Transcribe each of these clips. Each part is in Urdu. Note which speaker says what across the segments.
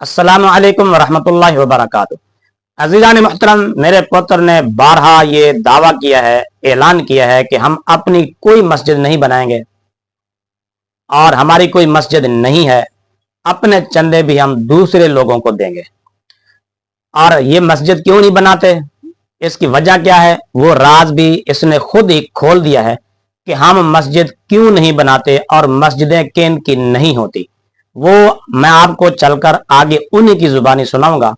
Speaker 1: السلام علیکم ورحمۃ اللہ وبرکاتہ۔ عزیزان محترم، میرے پتر نے بارہا یہ دعویٰ کیا ہے، اعلان کیا ہے کہ ہم اپنی کوئی مسجد نہیں بنائیں گے اور ہماری کوئی مسجد نہیں ہے، اپنے چندے بھی ہم دوسرے لوگوں کو دیں گے۔ اور یہ مسجد کیوں نہیں بناتے، اس کی وجہ کیا ہے، وہ راز بھی اس نے خود ہی کھول دیا ہے کہ ہم مسجد کیوں نہیں بناتے اور مسجدیں کن کی نہیں ہوتی۔ وہ میں آپ کو چل کر آگے انہی کی زبانی سناؤں گا۔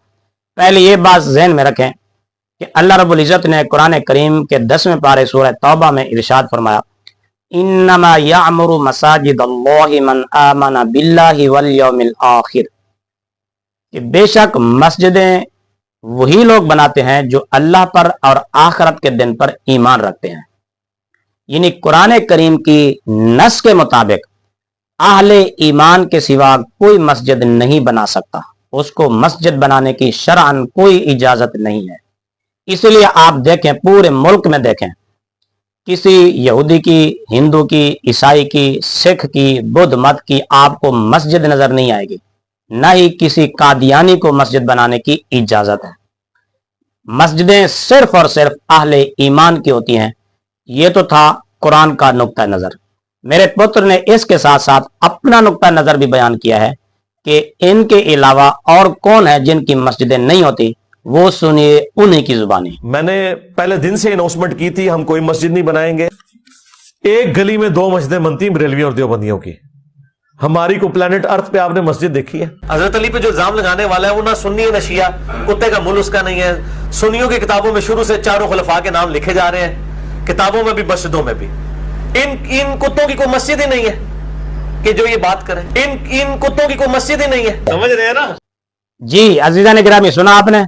Speaker 1: پہلے یہ بات ذہن میں رکھیں کہ اللہ رب العزت نے قرآن کریم کے 10ویں پارے سورہ توبہ میں ارشاد فرمایا، انما یعمر مساجد اللہ من آمن باللہ والیوم الآخر، کہ بے شک مسجدیں وہی لوگ بناتے ہیں جو اللہ پر اور آخرت کے دن پر ایمان رکھتے ہیں۔ یعنی قرآن کریم کی نص کے مطابق اہل ایمان کے سوا کوئی مسجد نہیں بنا سکتا، اس کو مسجد بنانے کی شرعاً کوئی اجازت نہیں ہے۔ اس لیے آپ دیکھیں، پورے ملک میں دیکھیں، کسی یہودی کی، ہندو کی، عیسائی کی، سکھ کی، بدھ مت کی آپ کو مسجد نظر نہیں آئے گی، نہ ہی کسی قادیانی کو مسجد بنانے کی اجازت ہے۔ مسجدیں صرف اور صرف اہل ایمان کی ہوتی ہیں۔ یہ تو تھا قرآن کا نقطہ نظر۔ میرے پتر نے اس کے ساتھ ساتھ اپنا نقطہ نظر بھی بیان کیا ہے کہ ان کے علاوہ اور کون ہے جن کی مسجدیں نہیں ہوتی، وہ سنیے انہی کی زبانی۔
Speaker 2: میں نے پہلے دن سے اناؤنسمنٹ کی تھی ہم کوئی مسجد نہیں بنائیں گے۔ ایک گلی میں 2 مسجدیں بنتی ہیں بریلویوں اور دیوبندیوں کی۔ ہماری کو پلانٹ ارتھ پہ آپ نے مسجد دیکھی ہے؟ حضرت علی پہ جو الزام لگانے والا ہے وہ نہ سنی ہے نہ شیعہ، کتے کا مول اس کا نہیں ہے۔ سنیوں کی کتابوں میں شروع سے 4 خلفاء کے نام لکھے جا رہے ہیں، کتابوں میں بھی مسجدوں میں بھی۔ ان کتوں کی کوئی مسجد ہی نہیں ہے کہ جو یہ بات کریں، ان کتوں کی کوئی مسجد ہی نہیں ہے، سمجھ رہے ہیں نا؟
Speaker 1: جی عزیزان گرامی، سنا آپ نے،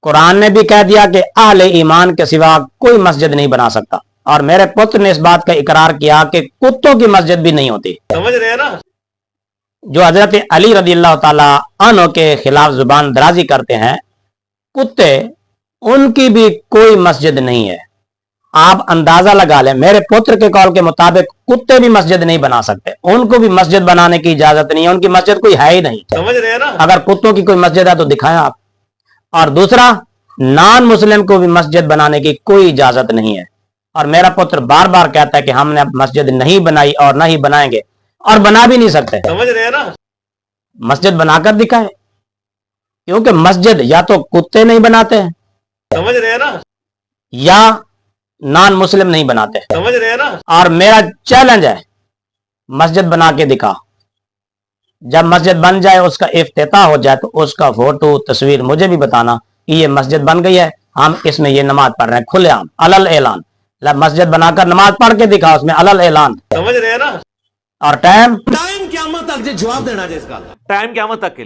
Speaker 1: قرآن نے بھی کہہ دیا کہ اہل ایمان کے سوا کوئی مسجد نہیں بنا سکتا، اور میرے پتر نے اس بات کا اقرار کیا کہ کتوں کی مسجد بھی نہیں ہوتی۔
Speaker 2: سمجھ رہے ہیں نا؟
Speaker 1: جو حضرت علی رضی اللہ تعالی عنہ کے خلاف زبان درازی کرتے ہیں، کتے، ان کی بھی کوئی مسجد نہیں ہے۔ آپ اندازہ لگا لیں، میرے پتر کے قول کے مطابق کتے بھی مسجد نہیں بنا سکتے، ان کو بھی مسجد بنانے کی اجازت نہیں ہے، ان کی مسجد کوئی ہے ہی نہیں۔
Speaker 2: سمجھ رہے ہیں نا؟
Speaker 1: اگر کتوں کی کوئی مسجد ہے تو دکھائیں آپ۔ اور دوسرا، نان مسلم کو بھی مسجد بنانے کی کوئی اجازت نہیں ہے، اور میرا پتر بار بار کہتا ہے کہ ہم نے مسجد نہیں بنائی اور نہ ہی بنائیں گے، اور بنا بھی نہیں سکتے۔
Speaker 2: سمجھ رہے ہیں نا؟
Speaker 1: مسجد بنا کر دکھائیں، کیونکہ مسجد یا تو کتے نہیں بناتے ہیں،
Speaker 2: سمجھ رہے ہیں نا؟
Speaker 1: یا نان مسلم نہیں بناتے۔
Speaker 2: سمجھ رہے ہیں نا؟
Speaker 1: اور میرا چیلنج ہے، مسجد بنا کے دکھا۔ جب مسجد بن جائے، اس کا افتتاح ہو جائے، تو اس کا فوٹو تصویر مجھے بھی بتانا کہ یہ مسجد بن گئی ہے، ہم اس میں یہ نماز پڑھ رہے ہیں کھلے عام علل اعلان۔ مسجد بنا کر نماز پڑھ کے دکھا، اس میں علل اعلان۔
Speaker 2: سمجھ رہے ہیں نا؟
Speaker 1: اور ٹائم
Speaker 2: ٹائم قیامت تک جواب دینا جس کا ٹائم قیامت تک کے لیے۔